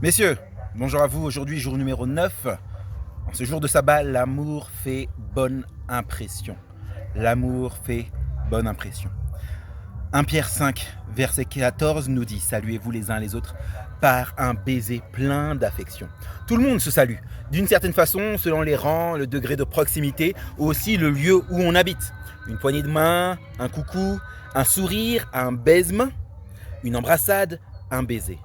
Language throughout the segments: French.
Messieurs, bonjour à vous. Aujourd'hui, jour numéro 9. En ce jour de sabbat, l'amour fait bonne impression. L'amour fait bonne impression. 1 Pierre 5, verset 14 nous dit: saluez-vous les uns les autres par un baiser plein d'affection. Tout le monde se salue, d'une certaine façon, selon les rangs, le degré de proximité ou aussi le lieu où on habite. Une poignée de main, un coucou, un sourire, un baise-main, une embrassade, un baiser.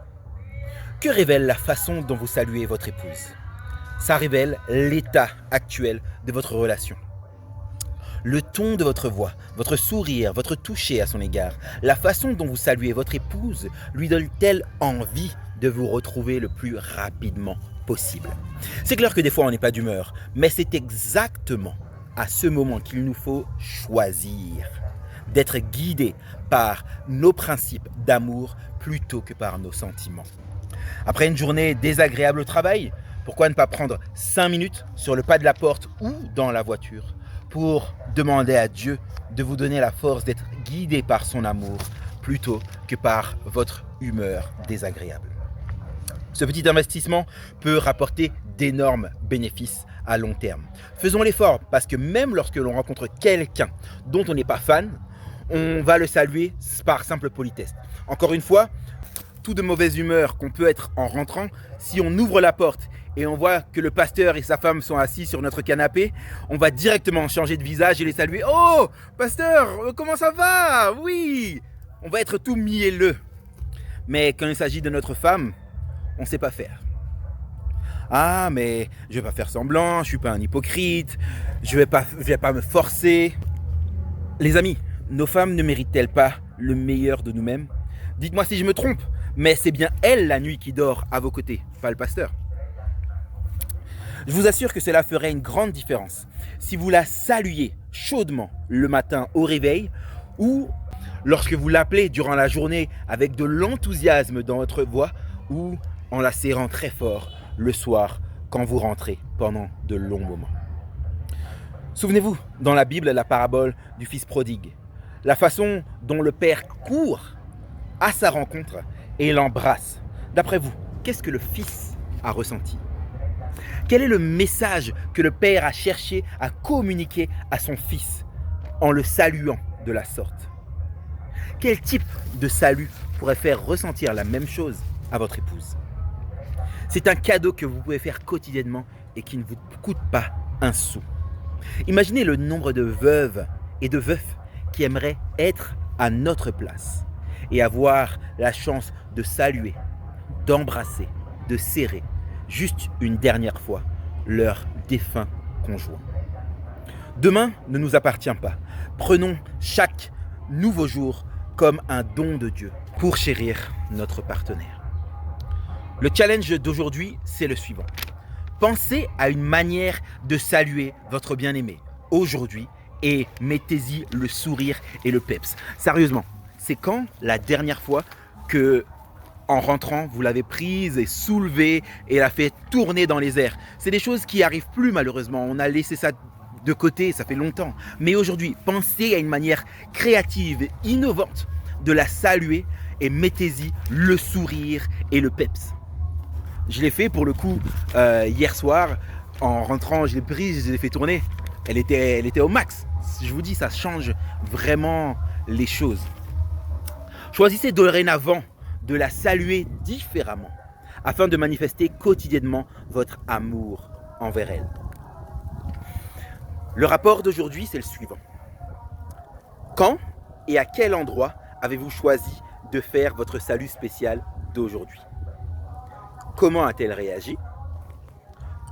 Que révèle la façon dont vous saluez votre épouse? Ça révèle l'état actuel de votre relation. Le ton de votre voix, votre sourire, votre toucher à son égard, la façon dont vous saluez votre épouse lui donne-t-elle envie de vous retrouver le plus rapidement possible? C'est clair que des fois on n'est pas d'humeur, mais c'est exactement à ce moment qu'il nous faut choisir d'être guidé par nos principes d'amour plutôt que par nos sentiments. Après une journée désagréable au travail, pourquoi ne pas prendre 5 minutes sur le pas de la porte ou dans la voiture pour demander à Dieu de vous donner la force d'être guidé par son amour plutôt que par votre humeur désagréable. Ce petit investissement peut rapporter d'énormes bénéfices à long terme. Faisons l'effort parce que même lorsque l'on rencontre quelqu'un dont on n'est pas fan, on va le saluer par simple politesse. Encore une fois, tout de mauvaise humeur qu'on peut être en rentrant, si on ouvre la porte et on voit que le pasteur et sa femme sont assis sur notre canapé, on va directement changer de visage et les saluer. Oh, pasteur, comment ça va? Oui, on va être tout mielleux. Mais quand il s'agit de notre femme, on ne sait pas faire. Ah, mais je vais pas faire semblant, je suis pas un hypocrite, je vais pas me forcer. Les amis, nos femmes ne méritent-elles pas le meilleur de nous-mêmes? Dites-moi si je me trompe, mais c'est bien elle la nuit qui dort à vos côtés, pas le pasteur. Je vous assure que cela ferait une grande différence si vous la saluiez chaudement le matin au réveil ou lorsque vous l'appelez durant la journée avec de l'enthousiasme dans votre voix ou en la serrant très fort le soir quand vous rentrez pendant de longs moments. Souvenez-vous, dans la Bible, la parabole du fils prodigue, la façon dont le père court à sa rencontre et l'embrasse. D'après vous, qu'est-ce que le fils a ressenti? Quel est le message que le père a cherché à communiquer à son fils en le saluant de la sorte? Quel type de salut pourrait faire ressentir la même chose à votre épouse? C'est un cadeau que vous pouvez faire quotidiennement et qui ne vous coûte pas un sou. Imaginez le nombre de veuves et de veufs qui aimeraient être à notre place et avoir la chance de saluer, d'embrasser, de serrer, juste une dernière fois, leur défunt conjoint. Demain ne nous appartient pas. Prenons chaque nouveau jour comme un don de Dieu pour chérir notre partenaire. Le challenge d'aujourd'hui, c'est le suivant. Pensez à une manière de saluer votre bien-aimé aujourd'hui et mettez-y le sourire et le peps. Sérieusement, c'est quand la dernière fois que, en rentrant, vous l'avez prise et soulevée et la fait tourner dans les airs? C'est des choses qui n'arrivent plus malheureusement. On a laissé ça de côté, ça fait longtemps. Mais aujourd'hui, pensez à une manière créative et innovante de la saluer et mettez-y le sourire et le peps. Je l'ai fait pour le coup hier soir. En rentrant, je l'ai prise, je l'ai fait tourner. Elle était au max. Je vous dis, ça change vraiment les choses. Choisissez dorénavant de la saluer différemment afin de manifester quotidiennement votre amour envers elle. Le rapport d'aujourd'hui, c'est le suivant. Quand et à quel endroit avez-vous choisi de faire votre salut spécial d'aujourd'hui? Comment a-t-elle réagi?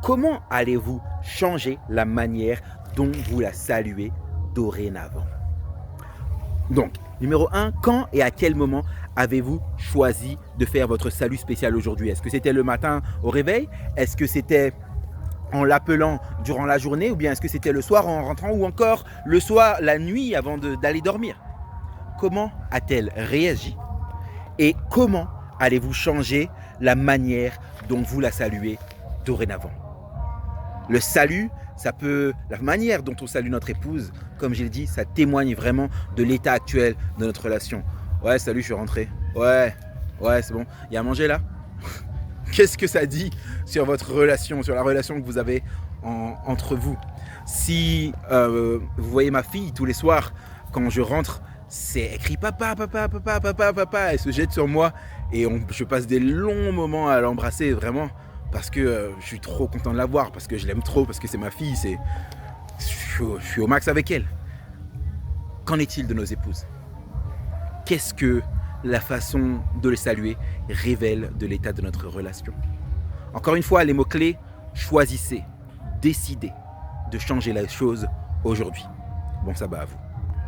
Comment allez-vous changer la manière dont vous la saluez dorénavant? Donc, numéro 1, quand et à quel moment avez-vous choisi de faire votre salut spécial aujourd'hui? Est-ce que c'était le matin au réveil? Est-ce que c'était en l'appelant durant la journée? Ou bien est-ce que c'était le soir en rentrant? Ou encore le soir, la nuit avant d'aller dormir? Comment a-t-elle réagi? Et comment allez-vous changer la manière dont vous la saluez dorénavant? Le salut, la manière dont on salue notre épouse, comme je l'ai dit, ça témoigne vraiment de l'état actuel de notre relation. Ouais, salut, je suis rentré. Ouais, c'est bon. Il y a à manger là? Qu'est-ce que ça dit sur votre relation, sur la relation que vous avez entre vous? Si vous voyez ma fille tous les soirs, quand je rentre, elle crie papa, papa, papa, papa, papa, elle se jette sur moi et je passe des longs moments à l'embrasser vraiment parce que je suis trop content de la voir, parce que je l'aime trop, parce que c'est ma fille, je suis au max avec elle. Qu'en est-il de nos épouses? Qu'est-ce que la façon de les saluer révèle de l'état de notre relation? Encore une fois, les mots-clés, choisissez, décidez de changer la chose aujourd'hui. Bon sabbat à vous.